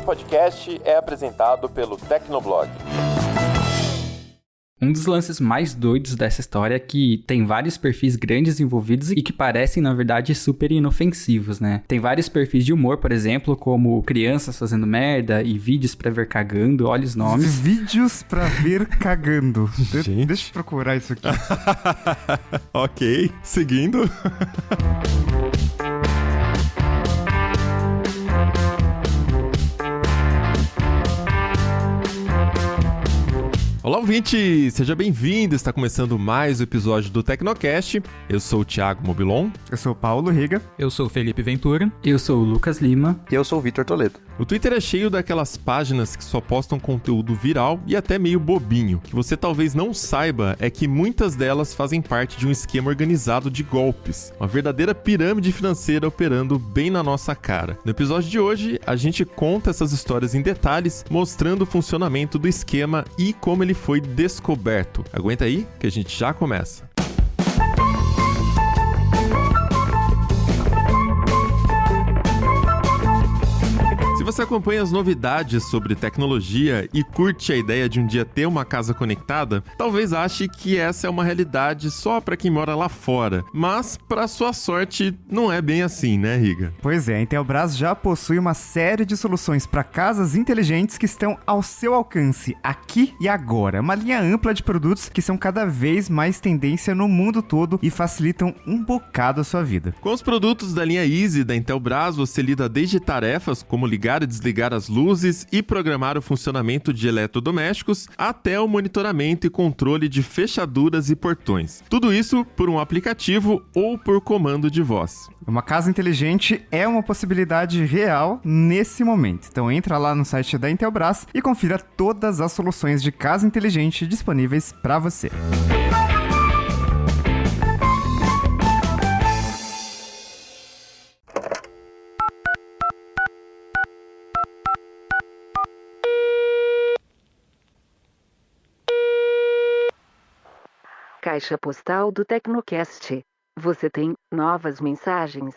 podcast é apresentado pelo Tecnoblog. Um dos lances mais doidos dessa história é que tem vários perfis grandes envolvidos e que parecem, na verdade, super inofensivos, né? Tem vários perfis de humor, por exemplo, como crianças fazendo merda e vídeos pra ver cagando, olha os nomes. Vídeos pra ver cagando. Deixa eu procurar isso aqui. Ok, seguindo. Olá, ouvinte! Seja bem-vindo! Está começando mais um episódio do Tecnocast. Eu sou o Thiago Mobilon. Eu sou o Paulo Riga. Eu sou o Felipe Ventura. Eu sou o Lucas Lima. E eu sou o Vitor Toledo. O Twitter é cheio daquelas páginas que só postam conteúdo viral e até meio bobinho. O que você talvez não saiba é que muitas delas fazem parte de um esquema organizado de golpes. Uma verdadeira pirâmide financeira operando bem na nossa cara. No episódio de hoje, a gente conta essas histórias em detalhes, mostrando o funcionamento do esquema e como ele foi descoberto. Aguenta aí que a gente já começa. Se você acompanha as novidades sobre tecnologia e curte a ideia de um dia ter uma casa conectada, talvez ache que essa é uma realidade só para quem mora lá fora. Mas, para sua sorte, não é bem assim, né, Riga? Pois é, a Intelbras já possui uma série de soluções para casas inteligentes que estão ao seu alcance, aqui e agora. Uma linha ampla de produtos que são cada vez mais tendência no mundo todo e facilitam um bocado a sua vida. Com os produtos da linha Easy da Intelbras, você lida desde tarefas como ligar e desligar as luzes e programar o funcionamento de eletrodomésticos, até o monitoramento e controle de fechaduras e portões. Tudo isso por um aplicativo ou por comando de voz. Uma casa inteligente é uma possibilidade real nesse momento. Então entra lá no site da Intelbras e confira todas as soluções de casa inteligente disponíveis para você. Caixa postal do Tecnocast. Você tem novas mensagens.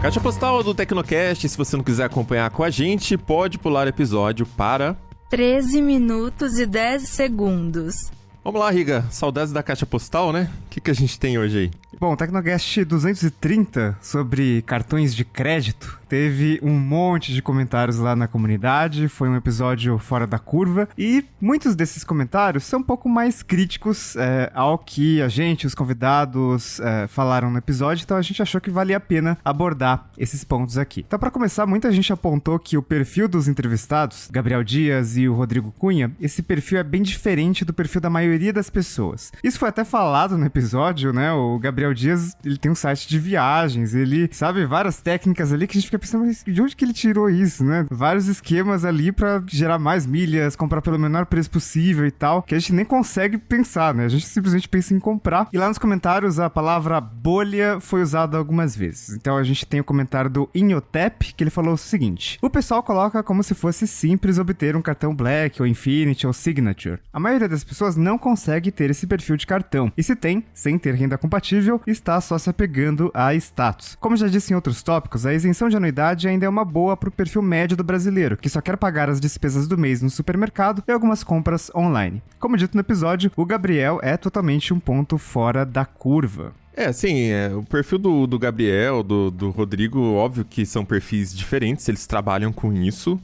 Caixa postal do Tecnocast, se você não quiser acompanhar com a gente, pode pular o episódio para 13 minutos e 10 segundos. Vamos lá, Riga. Saudades da caixa postal, né? O que a gente tem hoje aí? Bom, o Tecnocast 230 sobre cartões de crédito teve um monte de comentários lá na comunidade, foi um episódio fora da curva e muitos desses comentários são um pouco mais críticos ao que a gente, os convidados, falaram no episódio, então a gente achou que valia a pena abordar esses pontos aqui. Então, para começar, muita gente apontou que o perfil dos entrevistados, Gabriel Dias e o Rodrigo Cunha, esse perfil é bem diferente do perfil da maioria das pessoas. Isso foi até falado no episódio, né? O Gabriel Dias, ele tem um site de viagens, ele sabe várias técnicas ali que a gente fica pensando, mas de onde que ele tirou isso, né? Vários esquemas ali pra gerar mais milhas, comprar pelo menor preço possível e tal, que a gente nem consegue pensar, né? A gente simplesmente pensa em comprar. E lá nos comentários a palavra bolha foi usada algumas vezes. Então a gente tem o comentário do Inhotep, que ele falou o seguinte: o pessoal coloca como se fosse simples obter um cartão Black ou Infinity ou Signature. A maioria das pessoas não consegue ter esse perfil de cartão. E se tem, sem ter renda compatível, está só se apegando a status. Como já disse em outros tópicos, a isenção de anuidade ainda é uma boa para o perfil médio do brasileiro, que só quer pagar as despesas do mês no supermercado e algumas compras online. Como dito no episódio, o Gabriel é totalmente um ponto fora da curva. Sim, o perfil do Gabriel, do Rodrigo, óbvio que são perfis diferentes, eles trabalham com isso.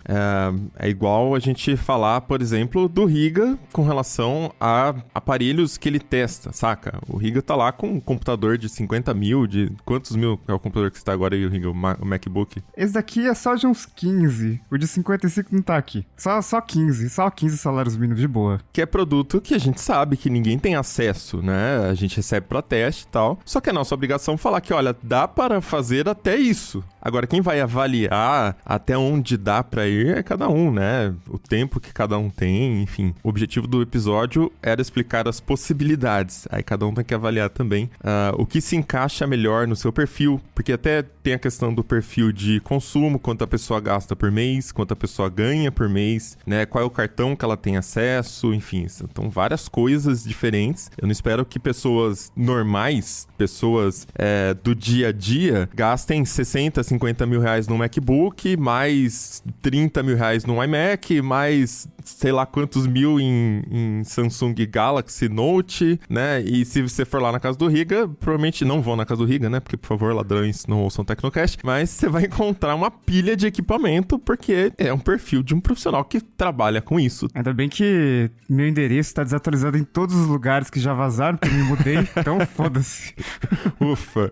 É igual a gente falar, por exemplo, do Riga com relação a aparelhos que ele testa, saca? O Riga tá lá com um computador de 50 mil, de quantos mil é o computador que você tá agora aí, o Riga, o MacBook? Esse daqui é só de uns 15, o de 55 não tá aqui. Só 15 salários mínimos de boa. Que é produto que a gente sabe que ninguém tem acesso, né? A gente recebe pra teste e tal. Só que é nossa obrigação falar que, olha, dá para fazer até isso. Agora, quem vai avaliar até onde dá pra ir é cada um, né? O tempo que cada um tem, enfim. O objetivo do episódio era explicar as possibilidades. Aí cada um tem que avaliar também o que se encaixa melhor no seu perfil, porque até tem a questão do perfil de consumo, quanto a pessoa gasta por mês, quanto a pessoa ganha por mês, né? Qual é o cartão que ela tem acesso, enfim. Então, várias coisas diferentes. Eu não espero que pessoas normais, pessoas do dia a dia, gastem 60, 50 mil reais num MacBook, mais 30 mil reais num iMac, mais sei lá quantos mil em Samsung Galaxy Note, né? E se você for lá na casa do Riga, provavelmente não vão na casa do Riga, né? Porque, por favor, ladrões não ouçam Tecnocast, mas você vai encontrar uma pilha de equipamento, porque é um perfil de um profissional que trabalha com isso. Ainda bem que meu endereço tá desatualizado em todos os lugares que já vazaram, porque eu me mudei, então foda-se. Ufa.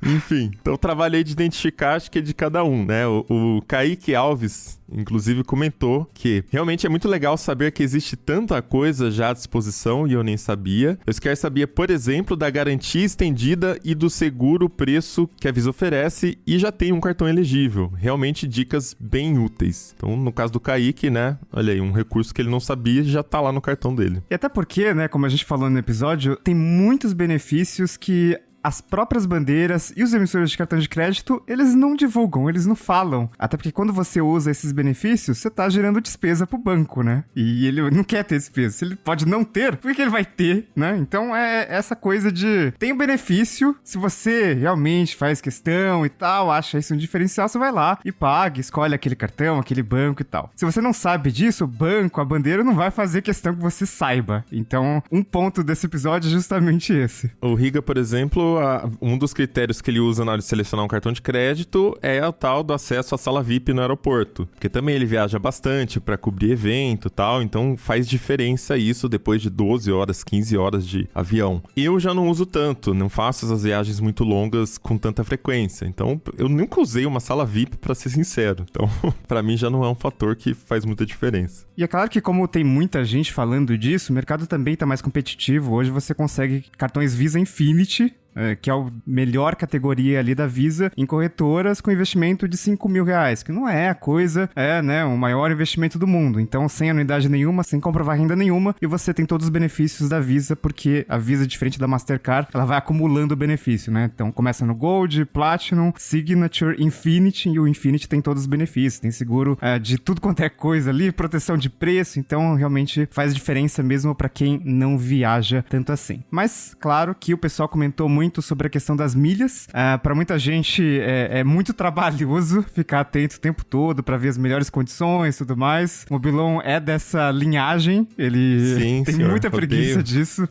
Enfim, então eu trabalhei de identificar, acho que é de cada um, né? O Kaique Alves, inclusive, comentou que realmente é muito legal saber que existe tanta coisa já à disposição e eu nem sabia. Eu sequer sabia, por exemplo, da garantia estendida e do seguro preço que a Visa oferece e já tem um cartão elegível. Realmente dicas bem úteis. Então, no caso do Kaique, né? Olha aí, um recurso que ele não sabia já tá lá no cartão dele. E até porque, né, como a gente falou no episódio, tem muitos benefícios que as próprias bandeiras e os emissores de cartão de crédito, eles não divulgam, eles não falam. Até porque quando você usa esses benefícios, você tá gerando despesa pro banco, né? E ele não quer ter despesa. Se ele pode não ter, por que ele vai ter, né? Então é essa coisa de... tem um benefício, se você realmente faz questão e tal, acha isso um diferencial, você vai lá e paga, escolhe aquele cartão, aquele banco e tal. Se você não sabe disso, o banco, a bandeira não vai fazer questão que você saiba. Então, um ponto desse episódio é justamente esse. O Riga, por exemplo, um dos critérios que ele usa na hora de selecionar um cartão de crédito é o tal do acesso à sala VIP no aeroporto. Porque também ele viaja bastante para cobrir evento e tal, então faz diferença isso depois de 12 horas, 15 horas de avião. Eu já não uso tanto, não faço essas viagens muito longas com tanta frequência. Então, eu nunca usei uma sala VIP, para ser sincero. Então, para mim já não é um fator que faz muita diferença. E é claro que como tem muita gente falando disso, o mercado também tá mais competitivo. Hoje você consegue cartões Visa Infinity, que é a melhor categoria ali da Visa, em corretoras com investimento de 5 mil reais, que não é a coisa, né, o maior investimento do mundo. Então, sem anuidade nenhuma, sem comprovar renda nenhuma, e você tem todos os benefícios da Visa, porque a Visa, diferente da Mastercard, ela vai acumulando benefício, né? Então, começa no Gold, Platinum, Signature, Infinity, e o Infinity tem todos os benefícios. Tem seguro de tudo quanto é coisa ali, proteção de preço, então realmente faz diferença mesmo para quem não viaja tanto assim. Mas, claro que o pessoal comentou muito sobre a questão das milhas. Para muita gente é muito trabalhoso ficar atento o tempo todo para ver as melhores condições e tudo mais. O Mobilon é dessa linhagem, ele tem senhor, muita preguiça disso.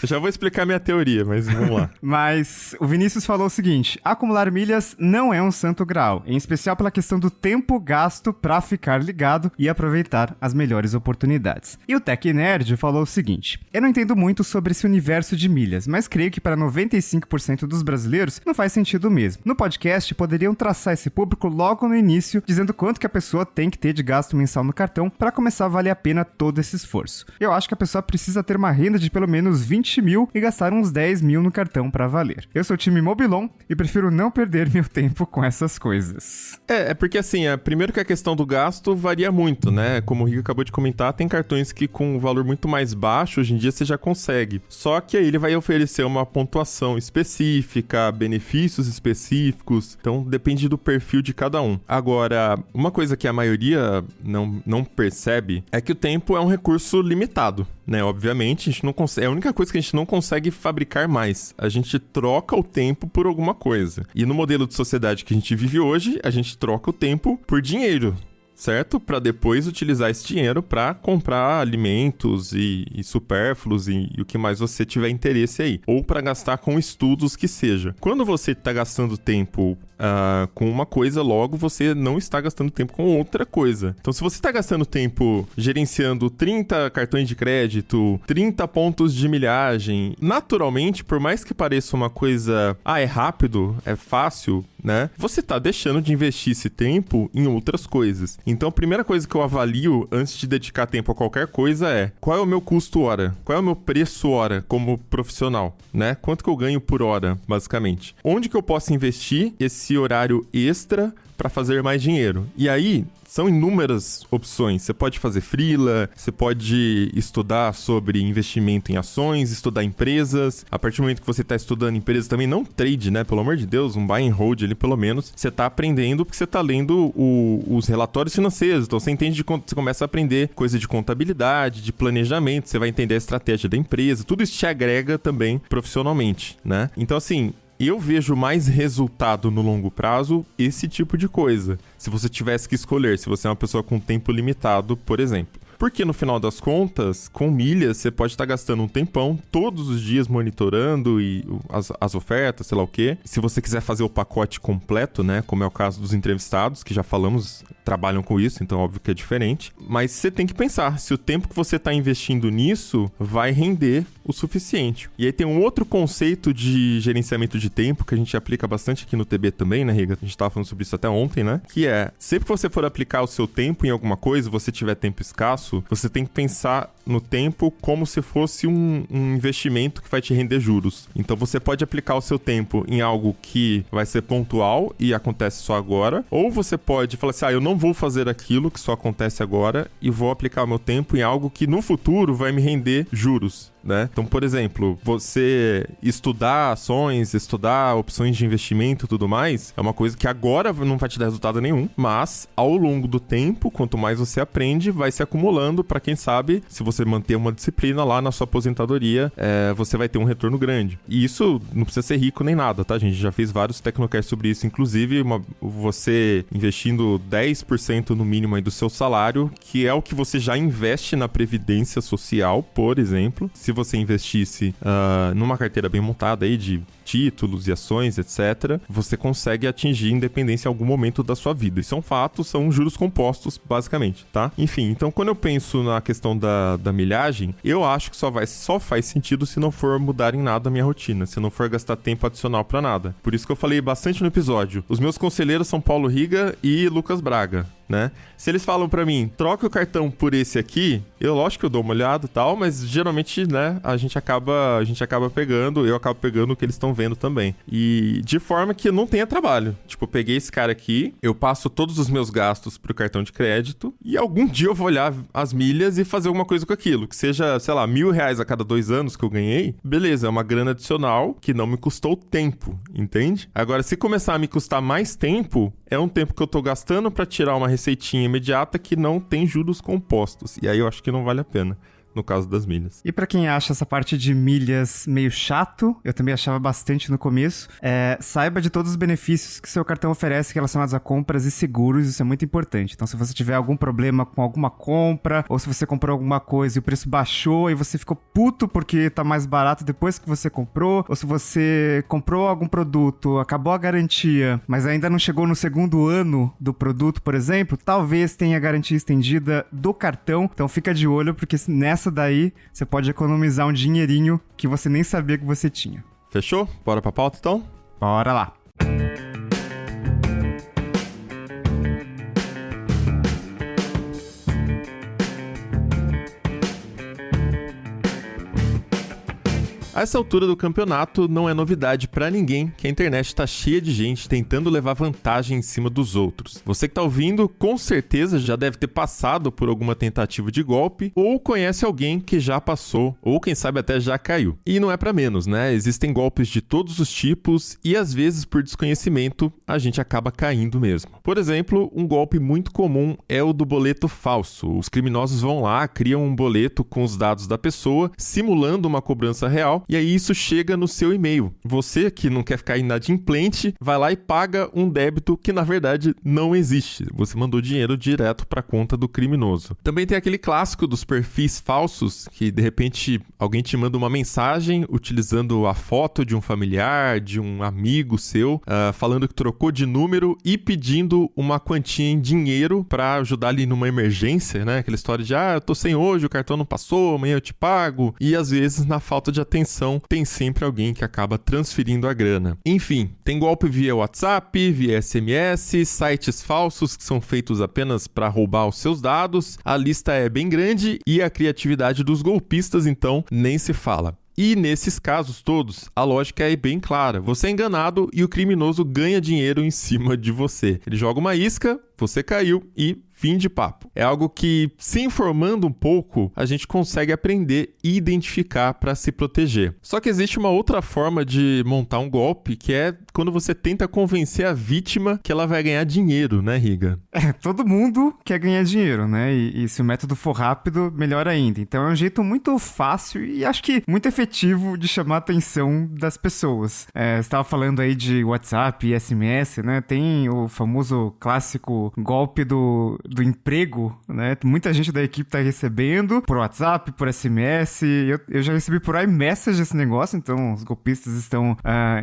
Eu já vou explicar minha teoria, mas vamos lá. Mas o Vinícius falou o seguinte: acumular milhas não é um santo graal, em especial pela questão do tempo gasto para ficar ligado e aproveitar as melhores oportunidades. E o Tech Nerd falou o seguinte: eu não entendo muito sobre esse universo de milhas, mas creio que para 95% dos brasileiros não faz sentido mesmo. No podcast, poderiam traçar esse público logo no início, dizendo quanto que a pessoa tem que ter de gasto mensal no cartão para começar a valer a pena todo esse esforço. Eu acho que a pessoa precisa ter uma renda de pelo menos 20 mil e gastar uns 10 mil no cartão para valer. Eu sou o time Mobilon e prefiro não perder meu tempo com essas coisas. É porque assim, primeiro que a questão do gasto varia muito, né? Como o Rico acabou de comentar, tem cartões que com um valor muito mais baixo, hoje em dia você já consegue. Só que aí ele vai oferecer uma pontuação específica, benefícios específicos, então depende do perfil de cada um. Agora, uma coisa que a maioria não percebe é que o tempo é um recurso limitado, né? Obviamente, a gente não consegue, é a única coisa que a gente não consegue fabricar mais. A gente troca o tempo por alguma coisa. E no modelo de sociedade que a gente vive hoje, a gente troca o tempo por dinheiro, certo? Para depois utilizar esse dinheiro para comprar alimentos e supérfluos e o que mais você tiver interesse aí. Ou para gastar com estudos que seja. Quando você está gastando tempo com uma coisa, logo você não está gastando tempo com outra coisa. Então, se você está gastando tempo gerenciando 30 cartões de crédito, 30 pontos de milhagem, naturalmente, por mais que pareça uma coisa, é rápido, é fácil, né? Você tá deixando de investir esse tempo em outras coisas. Então, a primeira coisa que eu avalio antes de dedicar tempo a qualquer coisa é: qual é o meu custo hora? Qual é o meu preço hora como profissional, né? Quanto que eu ganho por hora, basicamente? Onde que eu posso investir esse esse horário extra para fazer mais dinheiro. E aí, são inúmeras opções. Você pode fazer freela, você pode estudar sobre investimento em ações, estudar empresas. A partir do momento que você está estudando empresas também, não trade, né? Pelo amor de Deus, um buy and hold ali, pelo menos. Você está aprendendo porque você está lendo os relatórios financeiros. Então, você entende, você começa a aprender coisa de contabilidade, de planejamento. Você vai entender a estratégia da empresa. Tudo isso te agrega também profissionalmente, né? Então, assim, eu vejo mais resultado no longo prazo esse tipo de coisa. Se você tivesse que escolher, se você é uma pessoa com tempo limitado, por exemplo. Porque no final das contas, com milhas, você pode estar gastando um tempão todos os dias monitorando e as ofertas, sei lá o quê. Se você quiser fazer o pacote completo, né, como é o caso dos entrevistados, que já falamos, trabalham com isso, então óbvio que é diferente. Mas você tem que pensar se o tempo que você está investindo nisso vai render o suficiente. E aí tem um outro conceito de gerenciamento de tempo que a gente aplica bastante aqui no TB também, né, Riga? A gente estava falando sobre isso até ontem, né? Que é, sempre que você for aplicar o seu tempo em alguma coisa, você tiver tempo escasso, você tem que pensar no tempo como se fosse um investimento que vai te render juros. Então você pode aplicar o seu tempo em algo que vai ser pontual e acontece só agora, ou você pode falar assim, eu não vou fazer aquilo que só acontece agora e vou aplicar o meu tempo em algo que no futuro vai me render juros. Né? Então, por exemplo, você estudar ações, estudar opções de investimento e tudo mais, é uma coisa que agora não vai te dar resultado nenhum, mas ao longo do tempo, quanto mais você aprende, vai se acumulando para quem sabe, se você manter uma disciplina lá na sua aposentadoria, você vai ter um retorno grande. E isso não precisa ser rico nem nada, tá, gente? Já fez vários Tecnocasts sobre isso, inclusive você investindo 10% no mínimo aí do seu salário, que é o que você já investe na Previdência Social, por exemplo. Se você investisse numa carteira bem montada aí de títulos e ações, etc., você consegue atingir independência em algum momento da sua vida. Isso é um fato, são juros compostos, basicamente, tá? Enfim, então quando eu penso na questão da milhagem, eu acho que só faz sentido se não for mudar em nada a minha rotina, se não for gastar tempo adicional pra nada. Por isso que eu falei bastante no episódio. Os meus conselheiros são Paulo Riga e Lucas Braga, né? Se eles falam pra mim, troca o cartão por esse aqui, lógico que eu dou uma olhada e tal, mas geralmente, né, a gente acaba pegando, eu acabo pegando o que eles estão vendo também. E de forma que não tenha trabalho. Tipo, eu peguei esse cara aqui, eu passo todos os meus gastos pro cartão de crédito e algum dia eu vou olhar as milhas e fazer alguma coisa com aquilo. Que seja, sei lá, R$1.000 a cada 2 anos que eu ganhei, beleza, é uma grana adicional que não me custou tempo, entende? Agora, se começar a me custar mais tempo, é um tempo que eu tô gastando pra tirar uma receitinha imediata que não tem juros compostos. E aí eu acho que não vale a pena. No caso das milhas. E pra quem acha essa parte de milhas meio chato, eu também achava bastante no começo, saiba de todos os benefícios que seu cartão oferece relacionados a compras e seguros, isso é muito importante. Então, se você tiver algum problema com alguma compra, ou se você comprou alguma coisa e o preço baixou e você ficou puto porque tá mais barato depois que você comprou, ou se você comprou algum produto, acabou a garantia, mas ainda não chegou no segundo ano do produto, por exemplo, talvez tenha garantia estendida do cartão. Então, fica de olho, porque nessa daí, você pode economizar um dinheirinho que você nem sabia que você tinha. Fechou? Bora pra pauta, então? Bora lá. A essa altura do campeonato, não é novidade pra ninguém que a internet tá cheia de gente tentando levar vantagem em cima dos outros. Você que tá ouvindo, com certeza já deve ter passado por alguma tentativa de golpe, ou conhece alguém que já passou, ou quem sabe até já caiu. E não é pra menos, né? Existem golpes de todos os tipos e às vezes por desconhecimento a gente acaba caindo mesmo. Por exemplo, um golpe muito comum é o do boleto falso. Os criminosos vão lá, criam um boleto com os dados da pessoa, simulando uma cobrança real, e aí isso chega no seu e-mail. Você que não quer ficar inadimplente, vai lá e paga um débito que na verdade não existe. Você mandou dinheiro direto para a conta do criminoso. Também tem aquele clássico dos perfis falsos, que de repente alguém te manda uma mensagem utilizando a foto de um familiar, de um amigo seu, falando que trocou de número e pedindo uma quantia em dinheiro para ajudar ali numa emergência, né? Aquela história de, eu tô sem hoje, o cartão não passou, amanhã eu te pago. E às vezes, na falta de atenção, tem sempre alguém que acaba transferindo a grana. Enfim, tem golpe via WhatsApp, via SMS, sites falsos que são feitos apenas para roubar os seus dados. A lista é bem grande e a criatividade dos golpistas, então, nem se fala. E nesses casos todos, a lógica é bem clara. Você é enganado e o criminoso ganha dinheiro em cima de você. Ele joga uma isca, você caiu e fim de papo. É algo que, se informando um pouco, a gente consegue aprender e identificar para se proteger. Só que existe uma outra forma de montar um golpe, que é quando você tenta convencer a vítima que ela vai ganhar dinheiro, né, Riga? Todo mundo quer ganhar dinheiro, né? E se o método for rápido, melhor ainda. Então é um jeito muito fácil e acho que muito efetivo de chamar a atenção das pessoas. Você estava falando aí de WhatsApp e SMS, né? Tem o famoso clássico golpe do emprego, né? Muita gente da equipe tá recebendo por WhatsApp, por SMS. Eu já recebi por iMessage esse negócio, então os golpistas estão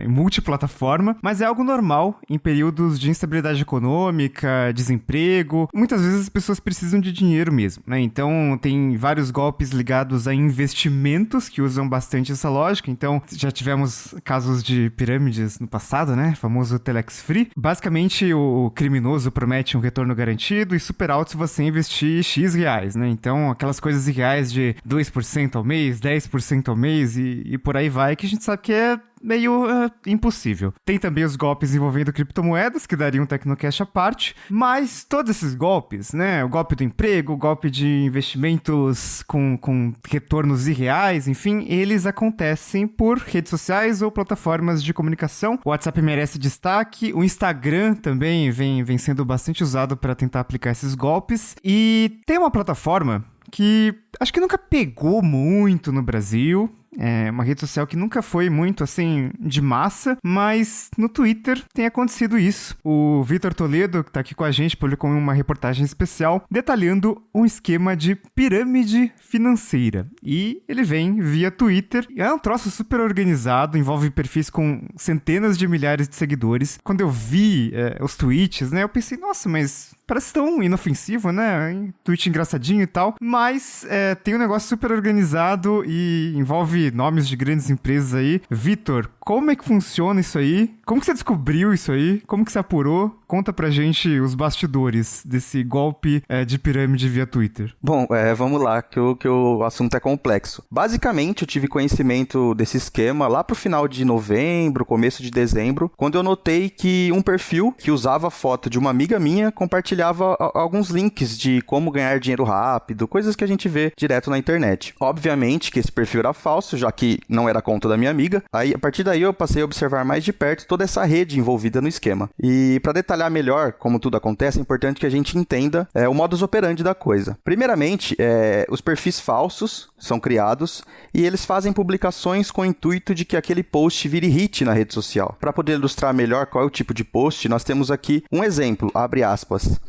em multiplataforma. Mas é algo normal em períodos de instabilidade econômica, desemprego. Muitas vezes as pessoas precisam de dinheiro mesmo, né? Então tem vários golpes ligados a investimentos que usam bastante essa lógica. Então já tivemos casos de pirâmides no passado, né? O famoso Telex Free. Basicamente o criminoso promete um retorno garantido e super alto se você investir X reais, né? Então aquelas coisas irreais de 2% ao mês, 10% ao mês e por aí vai, que a gente sabe que é meio impossível. Tem também os golpes envolvendo criptomoedas, que dariam um Tecnocast à parte, mas todos esses golpes, né, o golpe do emprego, o golpe de investimentos com retornos irreais, enfim, eles acontecem por redes sociais ou plataformas de comunicação. O WhatsApp merece destaque, o Instagram também vem sendo bastante usado para tentar aplicar esses golpes, e tem uma plataforma que acho que nunca pegou muito no Brasil. É uma rede social que nunca foi muito, assim, de massa, mas no Twitter tem acontecido isso. O Vitor Toledo, que tá aqui com a gente, publicou uma reportagem especial detalhando um esquema de pirâmide financeira. E ele vem via Twitter. É um troço super organizado, envolve perfis com centenas de milhares de seguidores. Quando eu vi os tweets, né, eu pensei, nossa, mas parece tão inofensivo, né? Tweet engraçadinho e tal. Mas tem um negócio super organizado e envolve nomes de grandes empresas aí. Vitor, como é que funciona isso aí? Como que você descobriu isso aí? Como que você apurou? Conta pra gente os bastidores desse golpe de pirâmide via Twitter. Bom, vamos lá, que o assunto é complexo. Basicamente, eu tive conhecimento desse esquema lá pro final de novembro, começo de dezembro, quando eu notei que um perfil que usava a foto de uma amiga minha compartilhava alguns links de como ganhar dinheiro rápido, coisas que a gente vê direto na internet. Obviamente que esse perfil era falso, já que não era a conta da minha amiga. Aí, a partir daí, eu passei a observar mais de perto toda essa rede envolvida no esquema. E para detalhar melhor como tudo acontece, é importante que a gente entenda o modus operandi da coisa. Primeiramente, os perfis falsos são criados e eles fazem publicações com o intuito de que aquele post vire hit na rede social. Para poder ilustrar melhor qual é o tipo de post, nós temos aqui um exemplo, abre aspas.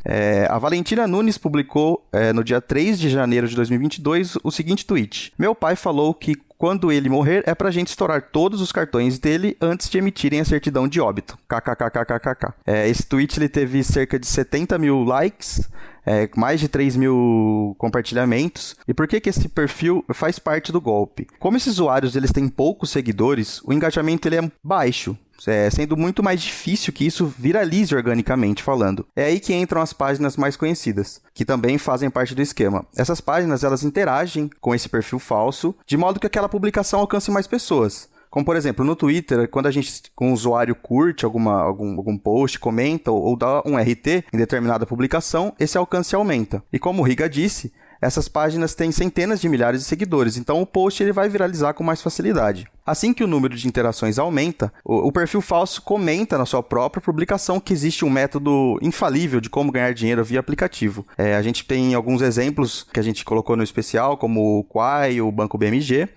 A Valentina Nunes publicou no dia 3 de janeiro de 2022 o seguinte tweet: meu pai falou que quando ele morrer, é pra gente estourar todos os cartões dele antes de emitirem a certidão de óbito. KKKKKK. Esse tweet ele teve cerca de 70 mil likes, mais de 3 mil compartilhamentos. E por que esse perfil faz parte do golpe? Como esses usuários eles têm poucos seguidores, o engajamento ele é baixo. Sendo muito mais difícil que isso viralize organicamente falando. É aí que entram as páginas mais conhecidas, que também fazem parte do esquema. Essas páginas, elas interagem com esse perfil falso, de modo que aquela publicação alcance mais pessoas. Como, por exemplo, no Twitter, quando um usuário curte algum post, comenta ou dá um RT em determinada publicação, esse alcance aumenta. E como o Riga disse, essas páginas têm centenas de milhares de seguidores, então o post ele vai viralizar com mais facilidade. Assim que o número de interações aumenta, o perfil falso comenta na sua própria publicação que existe um método infalível de como ganhar dinheiro via aplicativo. A gente tem alguns exemplos que a gente colocou no especial, como o Quai, o Banco BMG,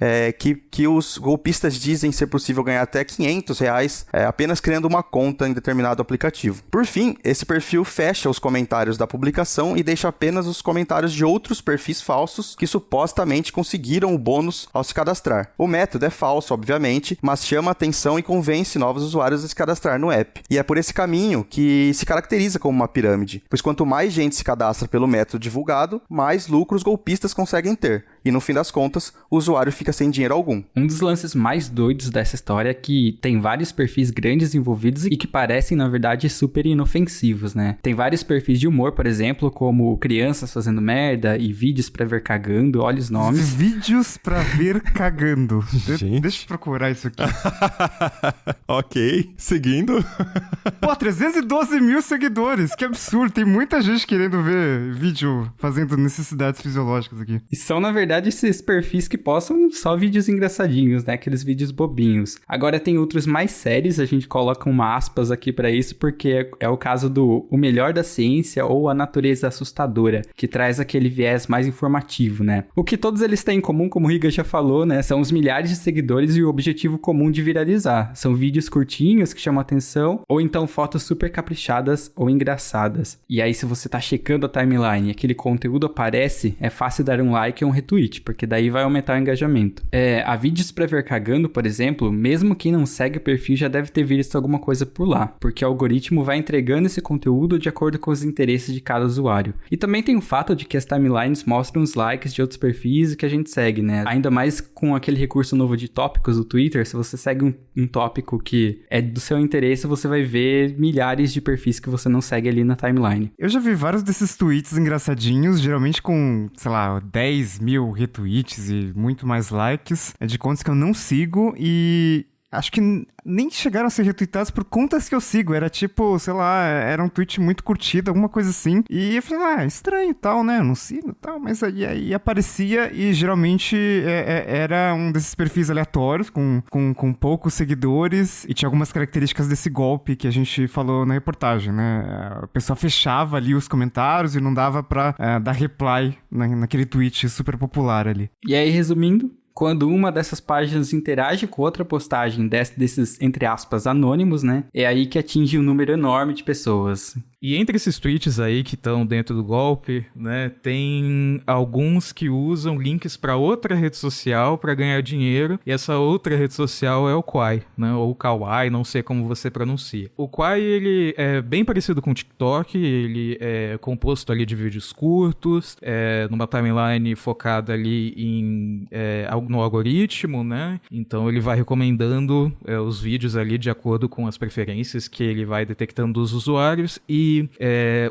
que os golpistas dizem ser possível ganhar até R$500 apenas criando uma conta em determinado aplicativo. Por fim, esse perfil fecha os comentários da publicação e deixa apenas os comentários de outros perfis falsos que supostamente conseguiram o bônus ao se cadastrar. O método é falso, obviamente, mas chama atenção e convence novos usuários a se cadastrar no app. E é por esse caminho que se caracteriza como uma pirâmide, pois quanto mais gente se cadastra pelo método divulgado, mais lucros golpistas conseguem ter. e no fim das contas, o usuário fica sem dinheiro algum. Um dos lances mais doidos dessa história é que tem vários perfis grandes envolvidos e que parecem, na verdade, super inofensivos, né? Tem vários perfis de humor, por exemplo, como crianças fazendo merda e vídeos pra ver cagando, olha os nomes. Vídeos pra ver cagando. Gente. Deixa eu procurar isso aqui. Ok, seguindo. Pô, 312 mil seguidores, que absurdo. Tem muita gente querendo ver vídeo fazendo necessidades fisiológicas aqui. E são, na verdade, esses perfis que postam só vídeos engraçadinhos, né? Aqueles vídeos bobinhos. Agora tem outros mais sérios, a gente coloca uma aspas aqui pra isso, porque é o caso do O Melhor da Ciência ou A Natureza Assustadora, que traz aquele viés mais informativo, né? O que todos eles têm em comum, como o Riga já falou, né? São os milhares de seguidores e o objetivo comum de viralizar. São vídeos curtinhos que chamam atenção, ou então fotos super caprichadas ou engraçadas. E aí, se você tá checando a timeline e aquele conteúdo aparece, é fácil dar um like ou um retweet, porque daí vai aumentar o engajamento. A Vídeos pra Ver Cagando, por exemplo, mesmo quem não segue o perfil já deve ter visto alguma coisa por lá, porque o algoritmo vai entregando esse conteúdo de acordo com os interesses de cada usuário. E também tem o fato de que as timelines mostram os likes de outros perfis que a gente segue, né? Ainda mais com aquele recurso novo de tópicos do Twitter, se você segue um tópico que é do seu interesse, você vai ver milhares de perfis que você não segue ali na timeline. Eu já vi vários desses tweets engraçadinhos, geralmente com, sei lá, 10 mil retweets e muito mais likes, de contas que eu não sigo e acho que nem chegaram a ser retweetados por contas que eu sigo. Era tipo, sei lá, era um tweet muito curtido, alguma coisa assim. E eu falei, estranho e tal, né? Eu não sigo e tal. Mas aí aparecia e geralmente era um desses perfis aleatórios, com poucos seguidores. E tinha algumas características desse golpe que a gente falou na reportagem, né? A pessoa fechava ali os comentários e não dava pra dar reply naquele tweet super popular ali. E aí, resumindo, quando uma dessas páginas interage com outra postagem desses, entre aspas, anônimos, né? É aí que atinge um número enorme de pessoas. E entre esses tweets aí que estão dentro do golpe, né, tem alguns que usam links para outra rede social para ganhar dinheiro, e essa outra rede social é o Quai, né, ou Kawaii, não sei como você pronuncia. O Quai, ele é bem parecido com o TikTok, ele é composto ali de vídeos curtos, numa timeline focada ali no algoritmo, né, então ele vai recomendando os vídeos ali de acordo com as preferências que ele vai detectando dos usuários, e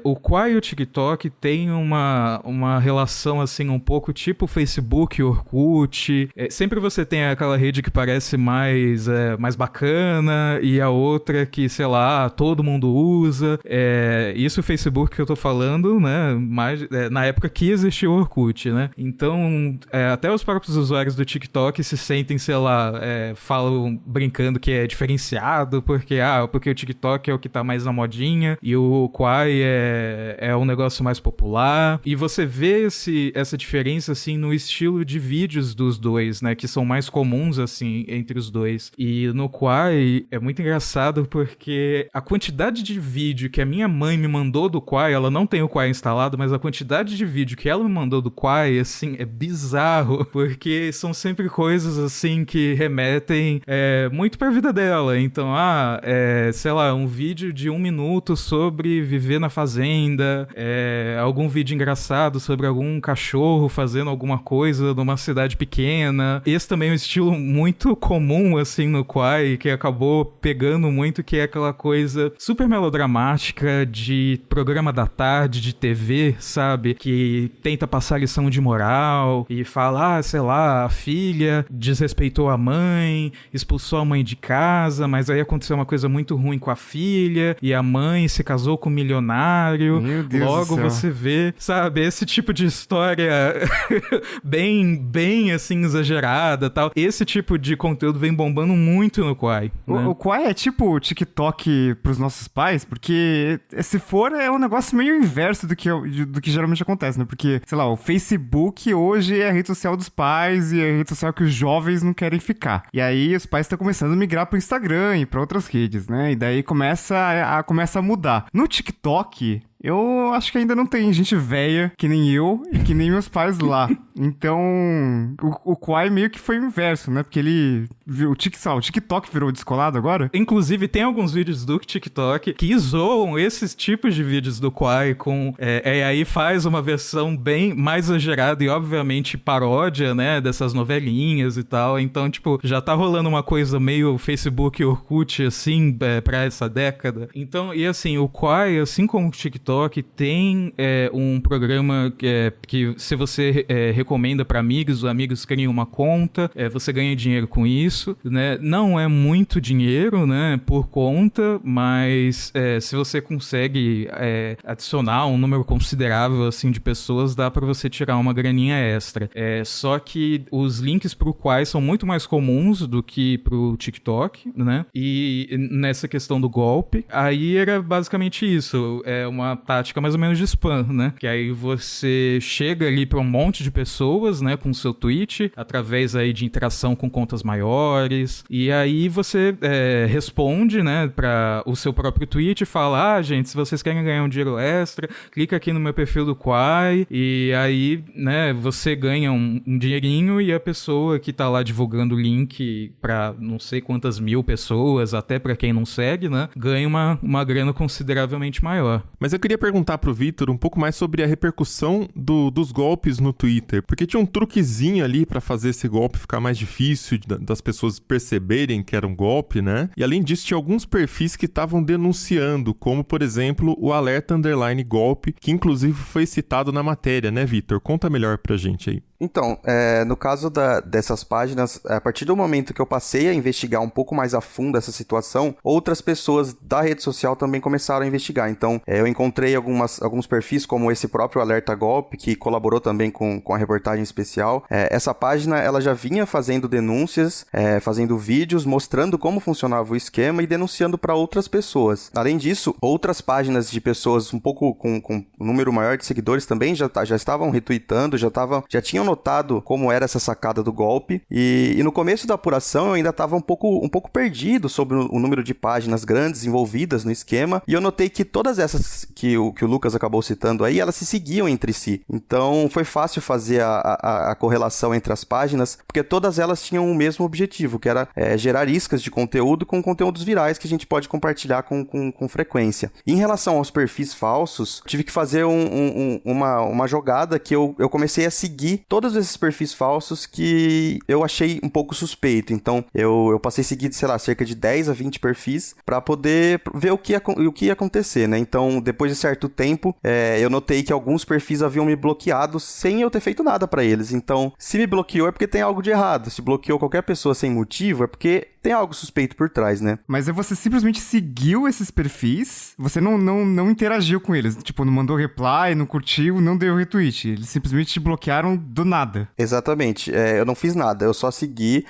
o Quai e o TikTok tem uma relação assim um pouco tipo Facebook, Orkut. Sempre você tem aquela rede que parece mais bacana e a outra que, sei lá, todo mundo usa. Isso o Facebook que eu tô falando, né? Na época que existiu o Orkut, né? Então, até os próprios usuários do TikTok se sentem, sei lá, falam brincando que é diferenciado porque o TikTok é o que tá mais na modinha e o Quai é um negócio mais popular, e você vê essa diferença assim no estilo de vídeos dos dois, né, que são mais comuns assim entre os dois. E no Quai é muito engraçado porque a quantidade de vídeo que a minha mãe me mandou do Quai, ela não tem o Quai instalado, mas a quantidade de vídeo que ela me mandou do Quai, assim, é bizarro, porque são sempre coisas assim que remetem muito pra vida dela. Então, sei lá, um vídeo de 1 minuto sobre viver na fazenda, algum vídeo engraçado sobre algum cachorro fazendo alguma coisa numa cidade pequena. Esse também é um estilo muito comum, assim, no Quai, que acabou pegando muito, que é aquela coisa super melodramática de programa da tarde, de TV, sabe? Que tenta passar lição de moral e fala, sei lá, a filha desrespeitou a mãe, expulsou a mãe de casa, mas aí aconteceu uma coisa muito ruim com a filha e a mãe se casou com um milionário. Meu Deus Logo do céu. você vê, sabe, esse tipo de história bem assim exagerada, tal. Esse tipo de conteúdo vem bombando muito no Quai, né? O Quai é tipo o TikTok pros nossos pais, porque se for é um negócio meio inverso do que geralmente acontece, né? Porque, sei lá, o Facebook hoje é a rede social dos pais e é a rede social que os jovens não querem ficar. E aí os pais estão começando a migrar pro Instagram e pra outras redes, né? E daí começa a mudar. No TikTok, Eu acho que ainda não tem gente velha, que nem eu e que nem meus pais lá. Então, o Quai meio que foi o inverso, né? Porque ele... O TikTok virou descolado agora? Inclusive, tem alguns vídeos do TikTok que zoam esses tipos de vídeos do Quai com... aí faz uma versão bem mais exagerada e, obviamente, paródia, né? Dessas novelinhas e tal. Então, tipo, já tá rolando uma coisa meio Facebook e Orkut, assim, pra essa década. Então, e assim, o Quai, assim como o TikTok, tem um programa que se você recomenda pra amigos, os amigos criam uma conta, você ganha dinheiro com isso, né? Não é muito dinheiro, né, por conta, mas se você consegue adicionar um número considerável, assim, de pessoas, dá pra você tirar uma graninha extra. Só que os links pro Quai são muito mais comuns do que pro TikTok, né? E nessa questão do golpe, aí era basicamente isso, uma tática mais ou menos de spam, né? Que aí você chega ali pra um monte de pessoas, né, com o seu tweet, através aí de interação com contas maiores, e aí você responde, né, pra o seu próprio tweet e fala, gente, se vocês querem ganhar um dinheiro extra, clica aqui no meu perfil do Quai, e aí, né, você ganha um dinheirinho e a pessoa que tá lá divulgando o link pra não sei quantas mil pessoas, até pra quem não segue, né, ganha uma grana consideravelmente maior. Mas eu queria perguntar pro Vitor um pouco mais sobre a repercussão dos golpes no Twitter, porque tinha um truquezinho ali pra fazer esse golpe ficar mais difícil das pessoas perceberem que era um golpe, né? E além disso, tinha alguns perfis que estavam denunciando, como, por exemplo, o Alerta Underline Golpe, que inclusive foi citado na matéria, né, Vitor? Conta melhor pra gente aí. Então, no caso dessas páginas, a partir do momento que eu passei a investigar um pouco mais a fundo essa situação, outras pessoas da rede social também começaram a investigar. Então, eu encontrei alguns perfis, como esse próprio Alerta Golpe, que colaborou também com a reportagem especial. Essa página, ela já vinha fazendo denúncias, fazendo vídeos, mostrando como funcionava o esquema e denunciando para outras pessoas. Além disso, outras páginas de pessoas um pouco com um número maior de seguidores também já estavam retweetando, já tinham notado como era essa sacada do golpe, e no começo da apuração eu ainda estava um pouco perdido sobre o número de páginas grandes envolvidas no esquema, e eu notei que todas essas que o Lucas acabou citando aí, elas se seguiam entre si. Então foi fácil fazer a correlação entre as páginas, porque todas elas tinham o mesmo objetivo, que era gerar iscas de conteúdo com conteúdos virais que a gente pode compartilhar com frequência. E em relação aos perfis falsos, tive que fazer uma jogada que eu comecei a seguir todos esses perfis falsos que eu achei um pouco suspeito. Então, eu passei a seguir, sei lá, cerca de 10 a 20 perfis para poder ver o que ia acontecer, né? Então, depois de certo tempo, eu notei que alguns perfis haviam me bloqueado sem eu ter feito nada para eles. Então, se me bloqueou é porque tem algo de errado. Se bloqueou qualquer pessoa sem motivo é porque tem algo suspeito por trás, né? Mas você simplesmente seguiu esses perfis, você não interagiu com eles, tipo, não mandou reply, não curtiu, não deu retweet. Eles simplesmente te bloquearam do nada. Exatamente. Eu não fiz nada, eu só segui.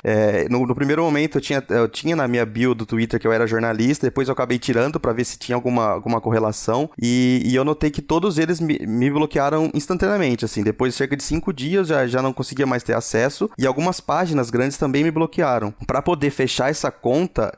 No primeiro momento eu tinha na minha bio do Twitter que eu era jornalista, depois eu acabei tirando pra ver se tinha alguma correlação, e eu notei que todos eles me bloquearam instantaneamente, assim. Depois de cerca de 5 dias já não conseguia mais ter acesso, e algumas páginas grandes também me bloquearam. Pra poder fechar essa conta,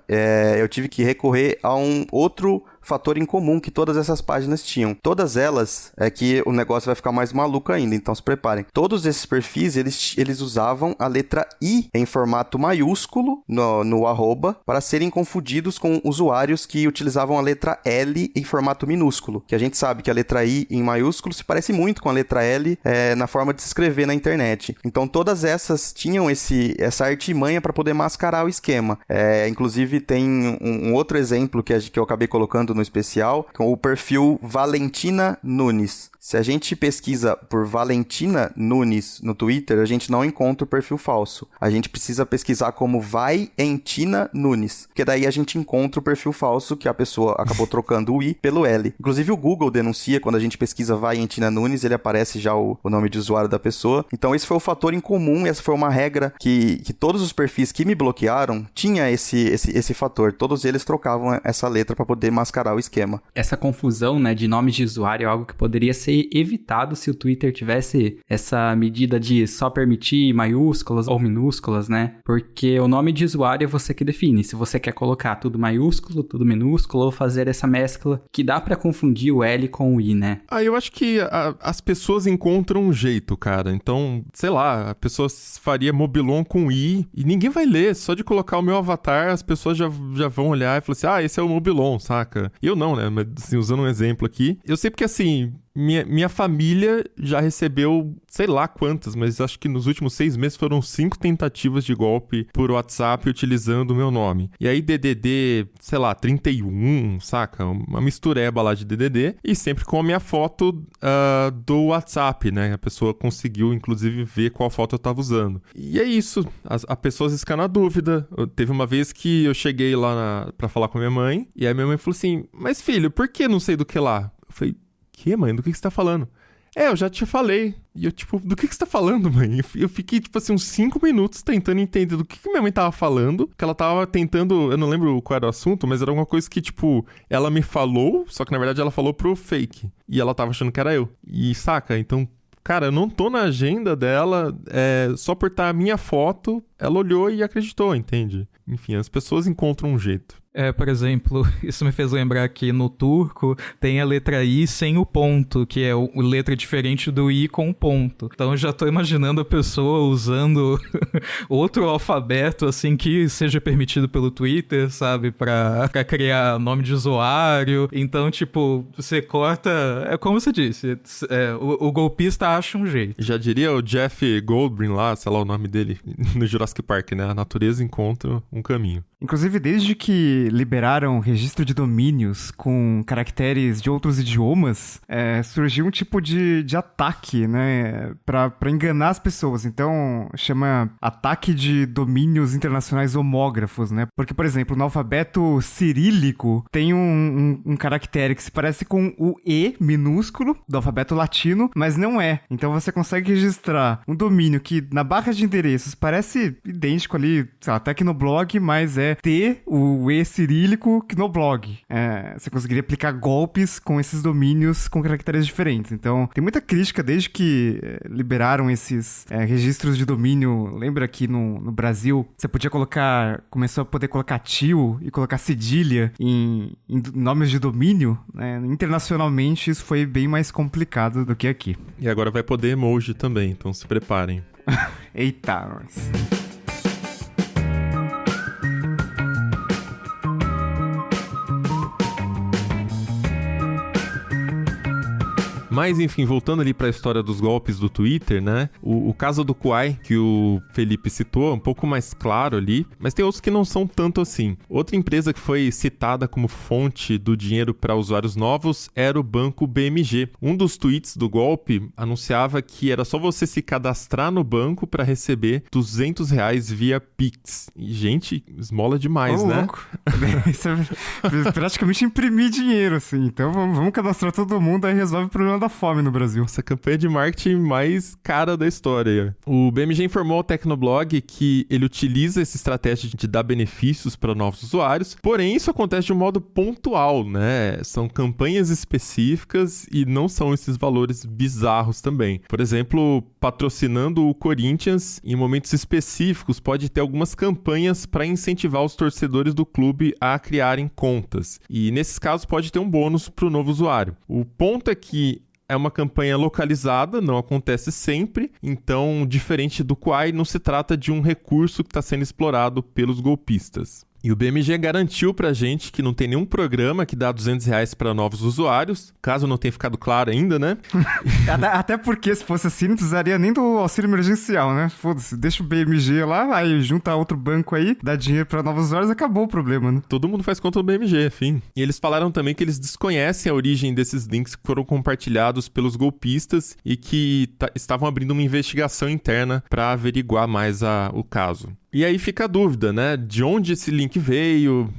eu tive que recorrer a um outro fator em comum que todas essas páginas tinham. Todas elas, que o negócio vai ficar mais maluco ainda, então se preparem. Todos esses perfis, eles usavam a letra I em formato maiúsculo no arroba para serem confundidos com usuários que utilizavam a letra L em formato minúsculo, que a gente sabe que a letra I em maiúsculo se parece muito com a letra L na forma de se escrever na internet. Então todas essas tinham essa artimanha para poder mascarar o esquema. Inclusive tem um outro exemplo que eu acabei colocando no especial, com o perfil Valentina Nunes. Se a gente pesquisa por Valentina Nunes no Twitter, a gente não encontra o perfil falso. A gente precisa pesquisar como Valentina Nunes, porque daí a gente encontra o perfil falso que a pessoa acabou trocando o I pelo L. Inclusive o Google denuncia, quando a gente pesquisa Valentina Nunes, ele aparece já o nome de usuário da pessoa. Então esse foi o fator em comum, essa foi uma regra que todos os perfis que me bloquearam tinha esse fator. Todos eles trocavam essa letra para poder mascarar desmascarar o esquema. Essa confusão, né, de nomes de usuário é algo que poderia ser evitado se o Twitter tivesse essa medida de só permitir maiúsculas ou minúsculas, né? Porque o nome de usuário é você que define. Se você quer colocar tudo maiúsculo, tudo minúsculo, ou fazer essa mescla que dá pra confundir o L com o I, né? Eu acho que as pessoas encontram um jeito, cara. Então, sei lá, a pessoa faria Mobilon com I e ninguém vai ler. Só de colocar o meu avatar, as pessoas já vão olhar e falar assim, esse é o Mobilon, saca? E eu não, né? Mas, assim, usando um exemplo aqui. Eu sei porque, assim, minha família já recebeu, sei lá quantas, mas acho que nos últimos 6 meses foram 5 tentativas de golpe por WhatsApp utilizando o meu nome. E aí DDD, sei lá, 31, saca? Uma mistureba lá de DDD e sempre com a minha foto do WhatsApp, né? A pessoa conseguiu, inclusive, ver qual foto eu tava usando. E é isso. A pessoa fica na dúvida. Teve uma vez que eu cheguei lá pra falar com a minha mãe e aí minha mãe falou assim, mas filho, por que não sei do que lá? Eu falei, que, mãe? Do que você tá falando? Eu já te falei. E eu, tipo, do que você tá falando, mãe? Eu fiquei, tipo assim, uns 5 minutos tentando entender do que minha mãe tava falando. Que ela tava tentando, eu não lembro qual era o assunto, mas era alguma coisa que, tipo, ela me falou, só que na verdade ela falou pro fake. E ela tava achando que era eu. E saca, então, cara, eu não tô na agenda dela, só por estar a minha foto, ela olhou e acreditou, entende? Enfim, as pessoas encontram um jeito. Por exemplo, isso me fez lembrar que no turco tem a letra I sem o ponto, que é letra diferente do I com o ponto. Então eu já tô imaginando a pessoa usando outro alfabeto, assim, que seja permitido pelo Twitter, sabe? Pra criar nome de usuário. Então, tipo, você corta... É como você disse, o golpista acha um jeito. Já diria o Jeff Goldblum lá, sei lá o nome dele, no Jurassic Park, né? A natureza encontra um caminho. Inclusive, desde que liberaram registro de domínios com caracteres de outros idiomas, surgiu um tipo de ataque, né, pra enganar as pessoas. Então, chama ataque de domínios internacionais homógrafos, né? Porque, por exemplo, no alfabeto cirílico tem um caractere que se parece com o E minúsculo do alfabeto latino, mas não é. Então, você consegue registrar um domínio que, na barra de endereços, parece idêntico ali, sei lá, Tecnoblog, mas T, o E cirílico, Knoblog. Você conseguiria aplicar golpes com esses domínios com caracteres diferentes. Então, tem muita crítica desde que liberaram esses registros de domínio. Lembra que no Brasil, você começou a poder colocar tio e colocar cedilha em nomes de domínio, né? Internacionalmente, isso foi bem mais complicado do que aqui. E agora vai poder emoji também, então se preparem. Eita, mas... Mas, enfim, voltando ali pra história dos golpes do Twitter, né? O caso do Kwai, que o Felipe citou, é um pouco mais claro ali, mas tem outros que não são tanto assim. Outra empresa que foi citada como fonte do dinheiro para usuários novos era o banco BMG. Um dos tweets do golpe anunciava que era só você se cadastrar no banco para receber R$200 via Pix. E, gente, esmola demais, né? Louco. Isso é praticamente imprimir dinheiro, assim. Então vamos cadastrar todo mundo, aí resolve o problema da fome no Brasil. Essa campanha de marketing mais cara da história. O BMG informou ao Tecnoblog que ele utiliza essa estratégia de dar benefícios para novos usuários, porém isso acontece de um modo pontual, né? São campanhas específicas e não são esses valores bizarros também. Por exemplo, patrocinando o Corinthians em momentos específicos pode ter algumas campanhas para incentivar os torcedores do clube a criarem contas. E nesses casos pode ter um bônus para o novo usuário. O ponto é que é uma campanha localizada, não acontece sempre, então, diferente do Kwai, não se trata de um recurso que está sendo explorado pelos golpistas. E o BMG garantiu pra gente que não tem nenhum programa que dá R$200 para novos usuários, caso não tenha ficado claro ainda, né? Até porque se fosse assim, não precisaria nem do auxílio emergencial, né? Foda-se, deixa o BMG lá, aí junta outro banco aí, dá dinheiro pra novos usuários, acabou o problema, né? Todo mundo faz conta do BMG, enfim. E eles falaram também que eles desconhecem a origem desses links que foram compartilhados pelos golpistas e que estavam abrindo uma investigação interna pra averiguar mais o caso. E aí fica a dúvida, né? De onde esse link veio,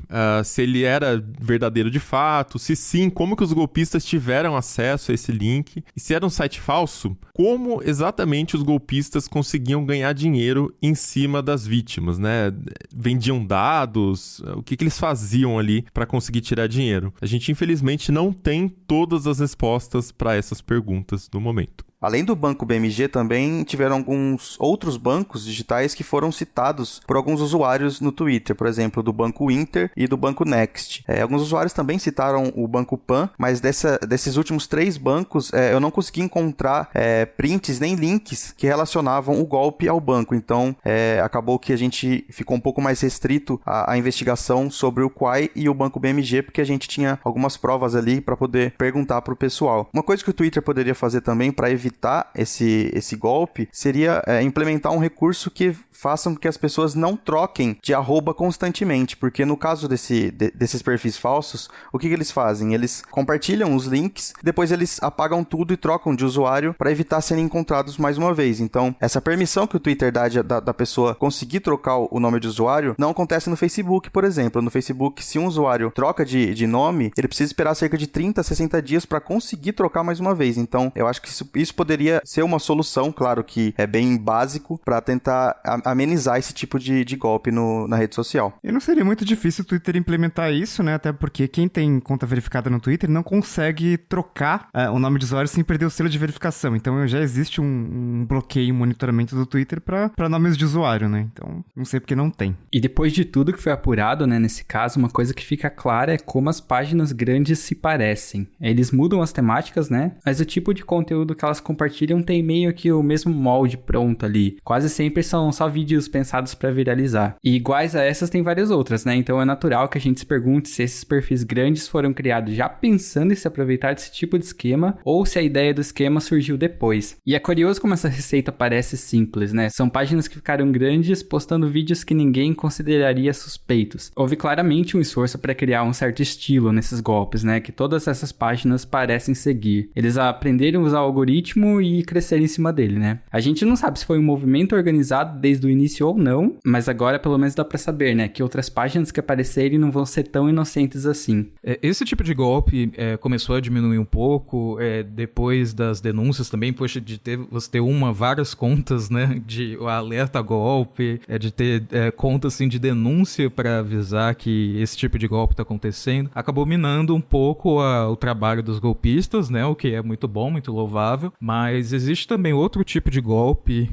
se ele era verdadeiro de fato, se sim, como que os golpistas tiveram acesso a esse link, e se era um site falso, como exatamente os golpistas conseguiam ganhar dinheiro em cima das vítimas, né? Vendiam dados, o que eles faziam ali para conseguir tirar dinheiro? A gente, infelizmente, não tem todas as respostas para essas perguntas no momento. Além do banco BMG, também tiveram alguns outros bancos digitais que foram citados por alguns usuários no Twitter, por exemplo, do Banco Inter e do Banco Next. Alguns usuários também citaram o Banco Pan, mas desses últimos 3 bancos eu não consegui encontrar prints nem links que relacionavam o golpe ao banco. Então, acabou que a gente ficou um pouco mais restrito à investigação sobre o Quai e o Banco BMG, porque a gente tinha algumas provas ali para poder perguntar para o pessoal. Uma coisa que o Twitter poderia fazer também para evitar esse golpe seria implementar um recurso que faça com que as pessoas não troquem de arroba constantemente, porque no caso desses perfis falsos, o que eles fazem? Eles compartilham os links, depois eles apagam tudo e trocam de usuário para evitar serem encontrados mais uma vez. Então, essa permissão que o Twitter dá da pessoa conseguir trocar o nome de usuário não acontece no Facebook, por exemplo. No Facebook, se um usuário troca de nome, ele precisa esperar cerca de 30 a 60 dias para conseguir trocar mais uma vez. Então, eu acho que isso poderia ser uma solução, claro que é bem básico, para tentar amenizar esse tipo de golpe na rede social. E não seria muito difícil o Twitter implementar isso, né? Até porque quem tem conta verificada no Twitter não consegue trocar o nome de usuário sem perder o selo de verificação. Então já existe um bloqueio, um monitoramento do Twitter para nomes de usuário, né? Então não sei porque não tem. E depois de tudo que foi apurado, né, nesse caso, uma coisa que fica clara é como as páginas grandes se parecem. Eles mudam as temáticas, né? Mas o tipo de conteúdo que elas compartilham tem meio que o mesmo molde pronto ali. Quase sempre são só vídeos pensados para viralizar. E iguais a essas tem várias outras, né? Então é natural que a gente se pergunte se esses perfis grandes foram criados já pensando em se aproveitar desse tipo de esquema ou se a ideia do esquema surgiu depois. E é curioso como essa receita parece simples, né? São páginas que ficaram grandes postando vídeos que ninguém consideraria suspeitos. Houve claramente um esforço para criar um certo estilo nesses golpes, né? Que todas essas páginas parecem seguir. Eles aprenderam a usar o algoritmo e cresceram em cima dele, né? A gente não sabe se foi um movimento organizado desde o início ou não, mas agora pelo menos dá pra saber, né? Que outras páginas que aparecerem não vão ser tão inocentes assim. Esse tipo de golpe começou a diminuir um pouco depois das denúncias também, poxa, de você ter várias contas, né? De alerta golpe, de ter contas assim, de denúncia pra avisar que esse tipo de golpe tá acontecendo. Acabou minando um pouco o trabalho dos golpistas, né? O que é muito bom, muito louvável, mas existe também outro tipo de golpe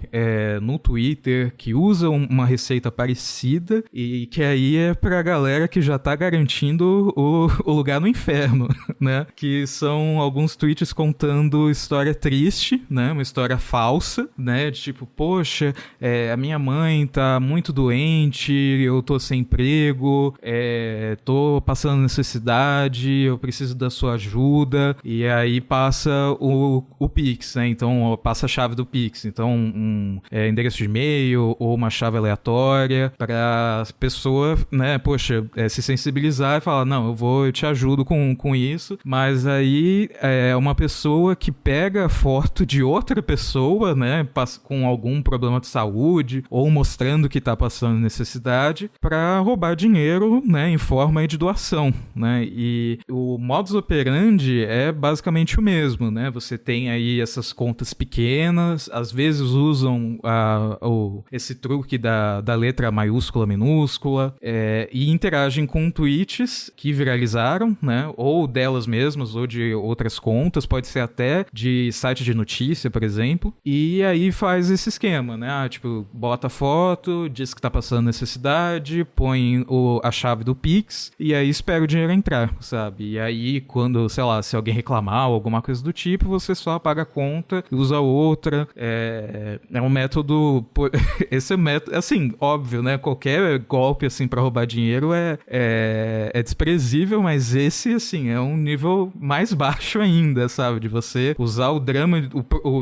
no Twitter que usa uma receita parecida e que aí é pra galera que já tá garantindo o lugar no inferno, né? Que são alguns tweets contando história triste, né? Uma história falsa, né? De tipo, poxa, a minha mãe tá muito doente, eu tô sem emprego, tô passando necessidade, eu preciso da sua ajuda, e aí passa o Pix, né? Então passa a chave do Pix, então endereço de e-mail ou uma chave aleatória para a pessoa, né, poxa, se sensibilizar e falar, não, eu te ajudo com isso, mas aí uma pessoa que pega a foto de outra pessoa, né, com algum problema de saúde ou mostrando que tá passando necessidade para roubar dinheiro, né, em forma de doação, né, e o modus operandi é basicamente o mesmo, né, você tem aí essas contas pequenas, às vezes usam esse truque da letra maiúscula, minúscula, e interagem com tweets que viralizaram, né, ou delas mesmas, ou de outras contas, pode ser até de site de notícia, por exemplo, e aí faz esse esquema, né, tipo, bota foto, diz que tá passando necessidade, põe a chave do Pix, e aí espera o dinheiro entrar, sabe, e aí quando, sei lá, se alguém reclamar ou alguma coisa do tipo, você só apaga a conta e usa outra, é um método, esse é um método, assim, óbvio, né, qualquer golpe, assim, pra roubar dinheiro é desprezível, mas esse, assim, é um nível mais baixo ainda, sabe, de você usar o drama,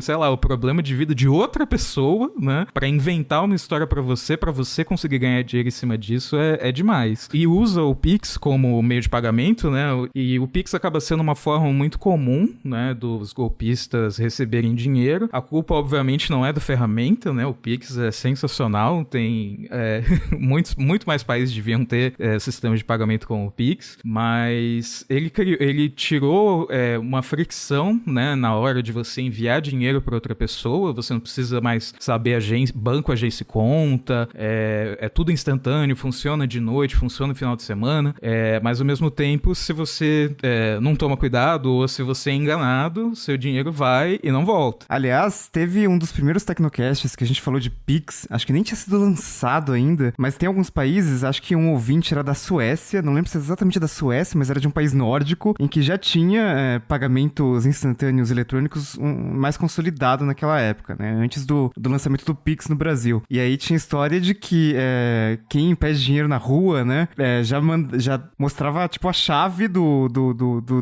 sei lá, o problema de vida de outra pessoa, né, pra inventar uma história pra você conseguir ganhar dinheiro em cima disso é demais. E usa o Pix como meio de pagamento, né, e o Pix acaba sendo uma forma muito comum, né, dos golpistas receberem dinheiro. A culpa, obviamente, não é da ferramenta, né? O Pix é sensacional, tem muito mais países deviam ter sistema de pagamento como o Pix, mas ele tirou uma fricção, né, na hora de você enviar dinheiro para outra pessoa. Você não precisa mais saber banco, agência e conta, é tudo instantâneo, funciona de noite, funciona no final de semana, mas ao mesmo tempo, se você não toma cuidado ou se você é enganado, seu dinheiro vai e não volta. Aliás, teve um dos primeiros Tecnocasts que a gente falou de Pix, acho que nem tinha sido lançado ainda, mas tem alguns países, acho que um ouvinte era da Suécia, não lembro se é exatamente da Suécia, mas era de um país nórdico, em que já tinha pagamentos instantâneos eletrônicos mais consolidado naquela época, né? Antes do lançamento do Pix no Brasil. E aí tinha história de que quem pede dinheiro na rua, né, já mostrava, tipo, a chave do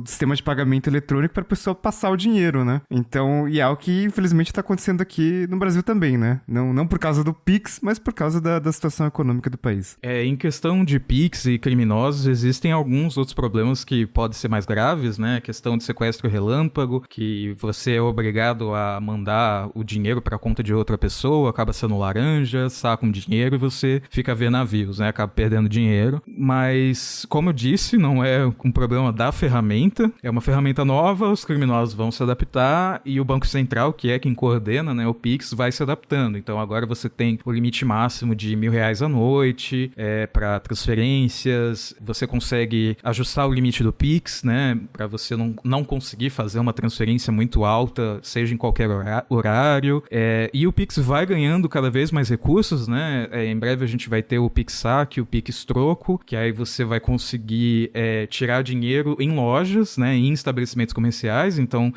sistema de pagamento eletrônico pra pessoa passar o dinheiro, né? Então, e é algo que, infelizmente, tá acontecendo aqui no Brasil também, né? Não por causa do Pix, mas por causa da situação econômica do país. Em questão de Pix e criminosos, existem alguns outros problemas que podem ser mais graves, né? A questão de sequestro relâmpago, que você é obrigado a mandar o dinheiro pra conta de outra pessoa, acaba sendo laranja, saca um dinheiro e você fica a ver navios, né? Acaba perdendo dinheiro. Mas, como eu disse, não é um problema da ferramenta. É uma ferramenta nova, os criminosos vão se adaptar e o Banco Central, que é quem coordena, né, o Pix, vai se adaptando. Então, agora você tem o limite máximo de R$1.000 à noite para transferências. Você consegue ajustar o limite do Pix, né, para você não conseguir fazer uma transferência muito alta, seja em qualquer horário. E o Pix vai ganhando cada vez mais recursos, né? Em breve a gente vai ter o Pix Saque, o Pix Troco, que aí você vai conseguir tirar dinheiro em lojas, né, em estabelecimentos comerciais. Então,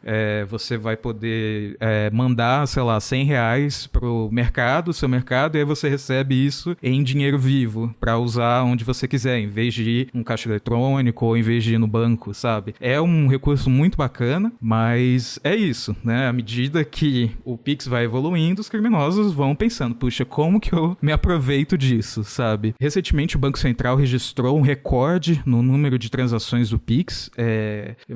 você vai poder mandar, sei lá, R$100 pro mercado, seu mercado, e aí você recebe isso em dinheiro vivo para usar onde você quiser, em vez de ir num caixa eletrônico ou em vez de ir no banco, sabe? É um recurso muito bacana, mas é isso, né? À medida que o Pix vai evoluindo, os criminosos vão pensando, puxa, como que eu me aproveito disso, sabe? Recentemente, o Banco Central registrou um recorde no número de transações do Pix,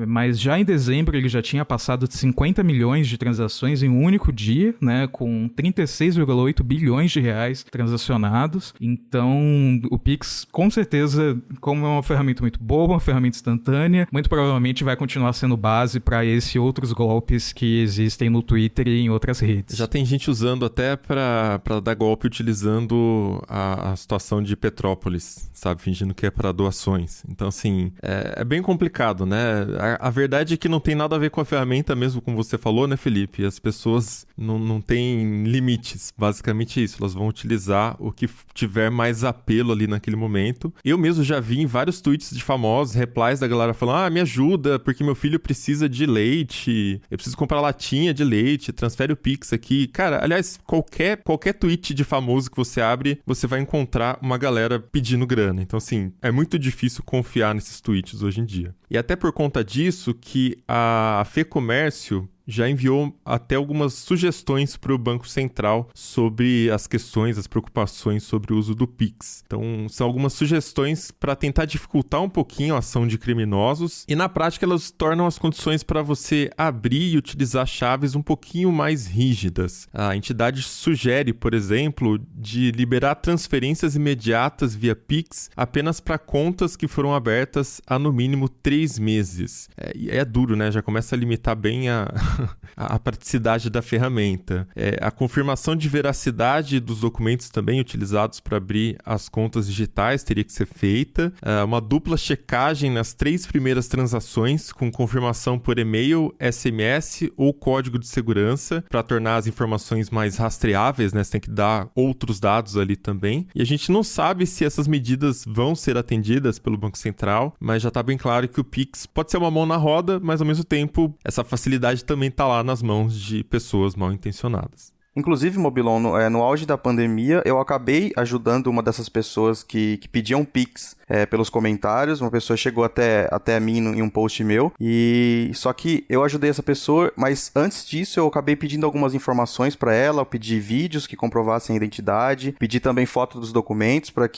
mas já em dezembro ele já tinha passado de 50 milhões de transações em um único dia, né, com 36,8 bilhões de reais transacionados. Então, o Pix, com certeza, como é uma ferramenta muito boa, uma ferramenta instantânea, muito provavelmente vai continuar sendo base para esses outros golpes que existem no Twitter e em outras redes. Já tem gente usando até para dar golpe utilizando a situação de Petrópolis, sabe? Fingindo que é para doações. Então, assim, é bem complicado, né? A verdade é que não tem nada a ver com a ferramenta mesmo, como você falou, né, Felipe? As pessoas não têm limites, basicamente isso. Elas vão utilizar o que tiver mais apelo ali naquele momento. Eu mesmo já vi em vários tweets de famosos, replies da galera falando, me ajuda, porque meu filho precisa de leite, eu preciso comprar latinha de leite, transfere o Pix aqui. Cara, aliás, qualquer tweet de famoso que você abre, você vai encontrar uma galera pedindo grana. Então, assim, é muito difícil confiar nesses tweets hoje em dia. E até por conta disso que a FEComércio já enviou até algumas sugestões para o Banco Central sobre as questões, as preocupações sobre o uso do Pix. Então, são algumas sugestões para tentar dificultar um pouquinho a ação de criminosos e, na prática, elas tornam as condições para você abrir e utilizar chaves um pouquinho mais rígidas. A entidade sugere, por exemplo, de liberar transferências imediatas via Pix apenas para contas que foram abertas há, no mínimo, 3 meses. É duro, né? Já começa a limitar bem a praticidade da ferramenta. A confirmação de veracidade dos documentos também utilizados para abrir as contas digitais teria que ser feita. Uma dupla checagem nas 3 primeiras transações, com confirmação por e-mail, SMS ou código de segurança, para tornar as informações mais rastreáveis, né? Você tem que dar outros dados ali também. E a gente não sabe se essas medidas vão ser atendidas pelo Banco Central, mas já está bem claro que o Pix pode ser uma mão na roda, mas ao mesmo tempo essa facilidade também está lá nas mãos de pessoas mal intencionadas. Inclusive, Mobilon, no auge da pandemia, eu acabei ajudando uma dessas pessoas que pediam Pix pelos comentários. Uma pessoa chegou até mim em um post meu, e só que eu ajudei essa pessoa, mas antes disso eu acabei pedindo algumas informações para ela. Eu pedi vídeos que comprovassem a identidade, pedi também foto dos documentos para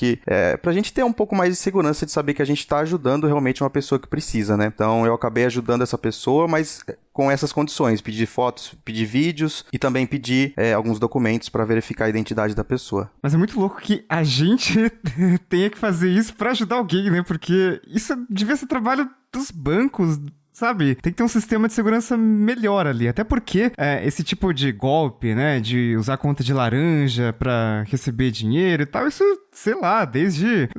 a gente ter um pouco mais de segurança de saber que a gente está ajudando realmente uma pessoa que precisa, né? Então eu acabei ajudando essa pessoa, mas com essas condições, pedir fotos, pedir vídeos e também pedir alguns documentos para verificar a identidade da pessoa. Mas é muito louco que a gente tenha que fazer isso pra ajudar alguém, né? Porque isso devia ser trabalho dos bancos, sabe? Tem que ter um sistema de segurança melhor ali. Até porque esse tipo de golpe, né? De usar conta de laranja pra receber dinheiro e tal, isso, sei lá, desde...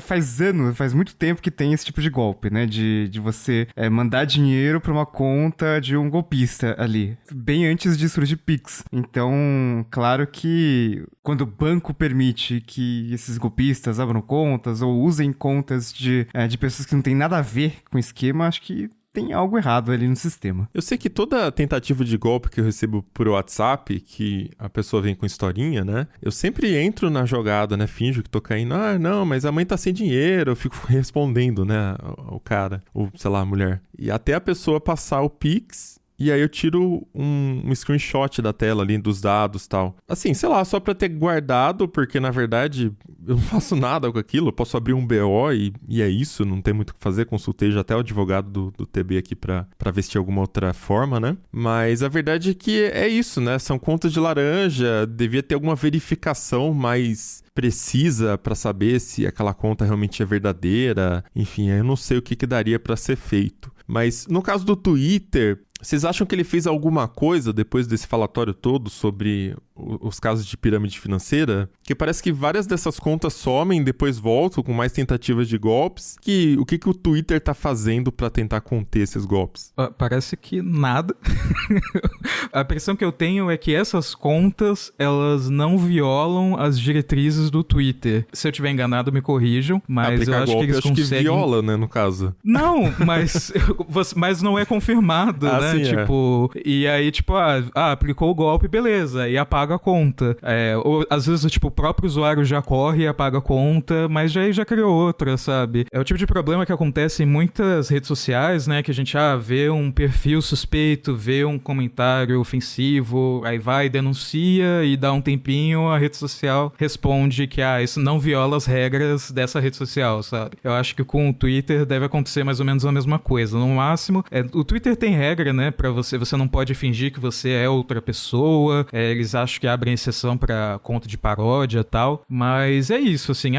Faz anos, faz muito tempo que tem esse tipo de golpe, né? De você mandar dinheiro pra uma conta de um golpista ali. Bem antes de surgir Pix. Então, claro que quando o banco permite que esses golpistas abram contas ou usem contas de pessoas que não tem nada a ver com o esquema, acho que tem algo errado ali no sistema. Eu sei que toda tentativa de golpe que eu recebo por WhatsApp, que a pessoa vem com historinha, né? Eu sempre entro na jogada, né? Finjo que tô caindo. Ah, não, mas a mãe tá sem dinheiro. Eu fico respondendo, né? O cara, ou sei lá, a mulher. E até a pessoa passar o Pix... E aí eu tiro um screenshot da tela ali, dos dados e tal. Assim, sei lá, só pra ter guardado, porque na verdade eu não faço nada com aquilo. Eu posso abrir um BO e é isso, não tem muito o que fazer. Consultei já até o advogado do TB aqui pra ver se tinha alguma outra forma, né? Mas a verdade é que é isso, né? São contas de laranja, devia ter alguma verificação mais precisa pra saber se aquela conta realmente é verdadeira. Enfim, eu não sei o que daria pra ser feito. Mas no caso do Twitter, vocês acham que ele fez alguma coisa depois desse falatório todo sobre os casos de pirâmide financeira? Porque parece que várias dessas contas somem, depois voltam com mais tentativas de golpes. O que o Twitter tá fazendo pra tentar conter esses golpes? Parece que nada. A impressão que eu tenho é que essas contas, elas não violam as diretrizes do Twitter. Se eu tiver enganado, me corrijam, mas aplicar eu acho golpe, que eles conseguem... que viola, né, no caso. Não, mas não é confirmado, né? Sim, tipo, e aí, tipo, aplicou o golpe, beleza, e apaga a conta. Ou às vezes, tipo, o próprio usuário já corre e apaga a conta, mas já criou outra, sabe? É o tipo de problema que acontece em muitas redes sociais, né? Que a gente vê um perfil suspeito, vê um comentário ofensivo, aí vai, denuncia e dá um tempinho, a rede social responde que, isso não viola as regras dessa rede social, sabe? Eu acho que com o Twitter deve acontecer mais ou menos a mesma coisa. No máximo, o Twitter tem regra, né? Pra você não pode fingir que você é outra pessoa. Eles acham que abrem exceção pra conta de paródia e tal. Mas é isso, assim,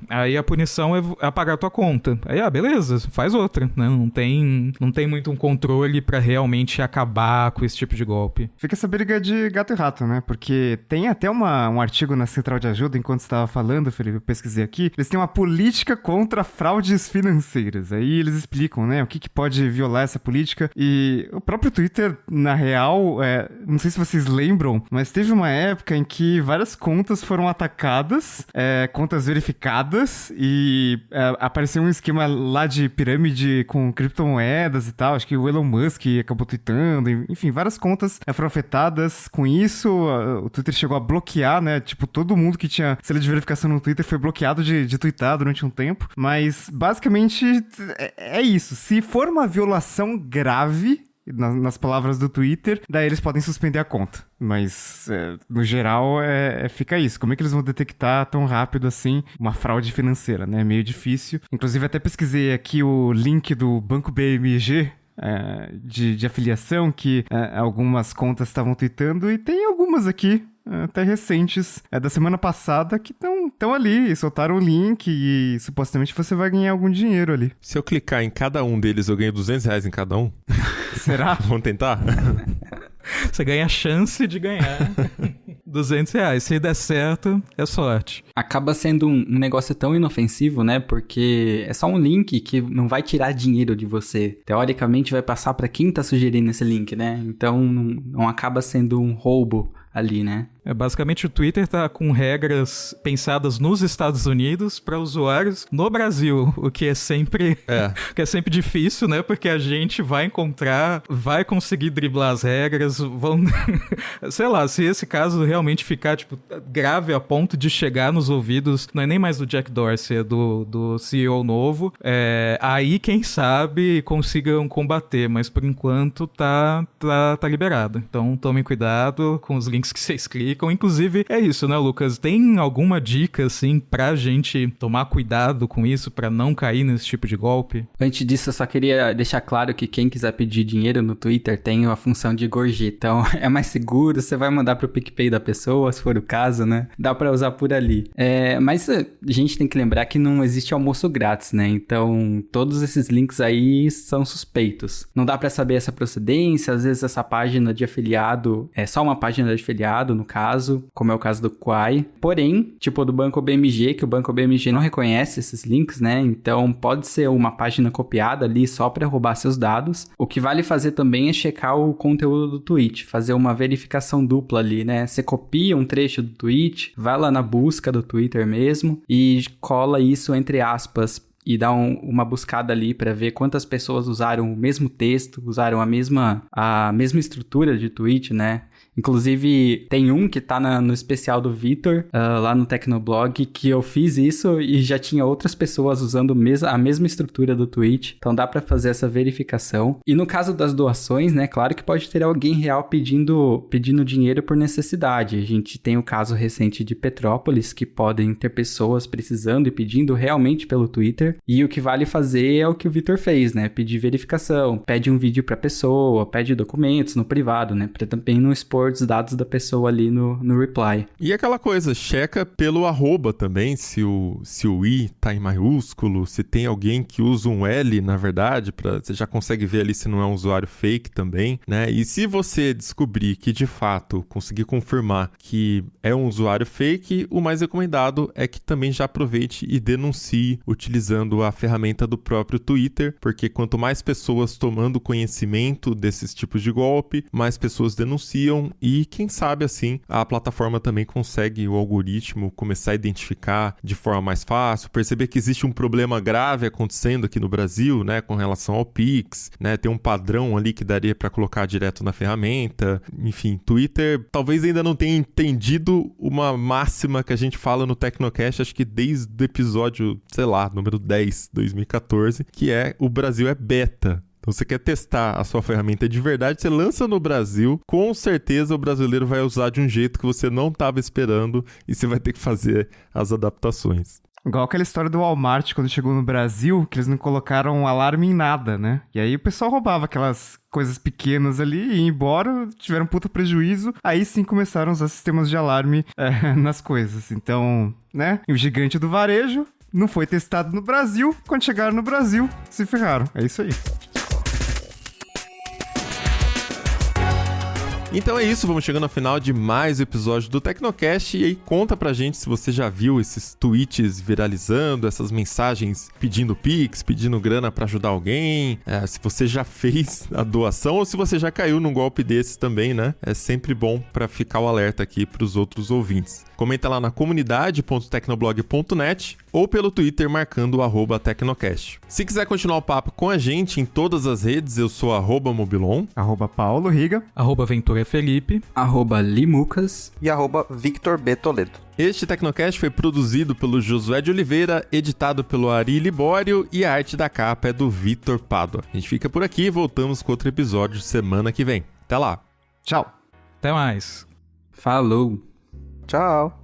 aí a punição é apagar a tua conta. Aí, beleza, faz outra, né? Não tem muito um controle pra realmente acabar com esse tipo de golpe. Fica essa briga de gato e rato, né? Porque tem até um artigo na Central de Ajuda, enquanto você estava falando, Felipe, eu pesquisei aqui. Eles têm uma política contra fraudes financeiras. Aí eles explicam, né? O que pode violar essa política. E o próprio Twitter, na real, não sei se vocês lembram, mas teve uma época em que várias contas foram atacadas, contas verificadas, e apareceu um esquema lá de pirâmide com criptomoedas e tal. Acho que o Elon Musk acabou tweetando, enfim, várias contas foram afetadas com isso. O Twitter chegou a bloquear, né? Tipo, todo mundo que tinha selo de verificação no Twitter foi bloqueado de tweetar durante um tempo. Mas, basicamente, é isso. Se for uma violação grave, nas palavras do Twitter, daí eles podem suspender a conta. Mas, no geral, fica isso. Como é que eles vão detectar tão rápido assim uma fraude financeira, né? É meio difícil. Inclusive, até pesquisei aqui o link do Banco BMG, de afiliação, que algumas contas estavam tweetando, e tem algumas aqui, até recentes, da semana passada, que estão ali, soltaram o link e supostamente você vai ganhar algum dinheiro ali. Se eu clicar em cada um deles, eu ganho R$200 em cada um? Será? Vamos tentar? Você ganha a chance de ganhar R$200. Se der certo, é sorte. Acaba sendo um negócio tão inofensivo, né? Porque é só um link que não vai tirar dinheiro de você. Teoricamente vai passar pra quem tá sugerindo esse link, né? Então não acaba sendo um roubo ali, né? Basicamente o Twitter tá com regras pensadas nos Estados Unidos para usuários no Brasil, o que é sempre difícil, né? Porque a gente vai conseguir driblar as regras, sei lá, se esse caso realmente ficar, tipo, grave a ponto de chegar nos ouvidos, não é nem mais do Jack Dorsey, é do CEO novo, aí quem sabe consigam combater, mas por enquanto tá liberado. Então tomem cuidado com os links que vocês clicam, ficam. Inclusive, é isso, né, Lucas? Tem alguma dica, assim, pra gente tomar cuidado com isso, pra não cair nesse tipo de golpe? Antes disso, eu só queria deixar claro que quem quiser pedir dinheiro no Twitter tem a função de gorjeta. Então, é mais seguro, você vai mandar pro PicPay da pessoa, se for o caso, né? Dá pra usar por ali. Mas a gente tem que lembrar que não existe almoço grátis, né? Então, todos esses links aí são suspeitos. Não dá pra saber essa procedência, às vezes essa página de afiliado é só uma página de afiliado, no caso, como é o caso do Quai. Porém, tipo do Banco BMG, que o Banco BMG não reconhece esses links, né? Então, pode ser uma página copiada ali só pra roubar seus dados. O que vale fazer também é checar o conteúdo do tweet, fazer uma verificação dupla ali, né? Você copia um trecho do tweet, vai lá na busca do Twitter mesmo e cola isso entre aspas e dá uma buscada ali para ver quantas pessoas usaram o mesmo texto, usaram a mesma estrutura de tweet, né? Inclusive, tem um que tá no especial do Vitor, lá no Tecnoblog, que eu fiz isso e já tinha outras pessoas usando a mesma estrutura do tweet. Então dá pra fazer essa verificação. E no caso das doações, né, claro que pode ter alguém real pedindo dinheiro por necessidade. A gente tem o caso recente de Petrópolis, que podem ter pessoas precisando e pedindo realmente pelo Twitter. E o que vale fazer é o que o Vitor fez, né? Pedir verificação, pede um vídeo pra pessoa, pede documentos no privado, né? Pra também não expor os dados da pessoa ali no reply. E aquela coisa, checa pelo arroba também, se o i tá em maiúsculo, se tem alguém que usa um L, na verdade, você já consegue ver ali se não é um usuário fake também, né? E se você descobrir que, de fato, conseguir confirmar que é um usuário fake, o mais recomendado é que também já aproveite e denuncie utilizando a ferramenta do próprio Twitter, porque quanto mais pessoas tomando conhecimento desses tipos de golpe, mais pessoas denunciam e quem sabe assim a plataforma também consegue, o algoritmo, começar a identificar de forma mais fácil, perceber que existe um problema grave acontecendo aqui no Brasil, né, com relação ao Pix, né, tem um padrão ali que daria para colocar direto na ferramenta. Enfim, Twitter talvez ainda não tenha entendido uma máxima que a gente fala no Tecnocast, acho que desde o episódio, sei lá, número 10, 2014, que é o Brasil é beta. Então, você quer testar a sua ferramenta de verdade, você lança no Brasil, com certeza o brasileiro vai usar de um jeito que você não estava esperando e você vai ter que fazer as adaptações. Igual aquela história do Walmart, quando chegou no Brasil, que eles não colocaram alarme em nada, né? E aí o pessoal roubava aquelas coisas pequenas ali e ia embora, tiveram um puta prejuízo. Aí sim começaram a usar sistemas de alarme nas coisas. Então, né? E o gigante do varejo não foi testado no Brasil. Quando chegaram no Brasil, se ferraram. É isso aí. Então é isso, vamos chegando ao final de mais um episódio do Tecnocast. E aí conta pra gente se você já viu esses tweets viralizando, essas mensagens pedindo Pix, pedindo grana pra ajudar alguém, se você já fez a doação ou se você já caiu num golpe desses também, né? É sempre bom pra ficar o alerta aqui pros outros ouvintes. Comenta lá na comunidade.tecnoblog.net ou pelo Twitter marcando o @Tecnocast. Se quiser continuar o papo com a gente em todas as redes, eu sou @Mobilon, @Paulo Riga, @Ventura Felipe, @Limucas e @Victor B. Toledo. Este Tecnocast foi produzido pelo Josué de Oliveira, editado pelo Ari Libório e a arte da capa é do Vitor Pádua. A gente fica por aqui e voltamos com outro episódio semana que vem. Até lá. Tchau. Até mais. Falou. Tchau.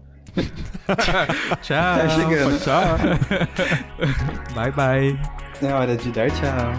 Tchau. Tá chegando. Tchau. Bye, bye. É hora de dar tchau.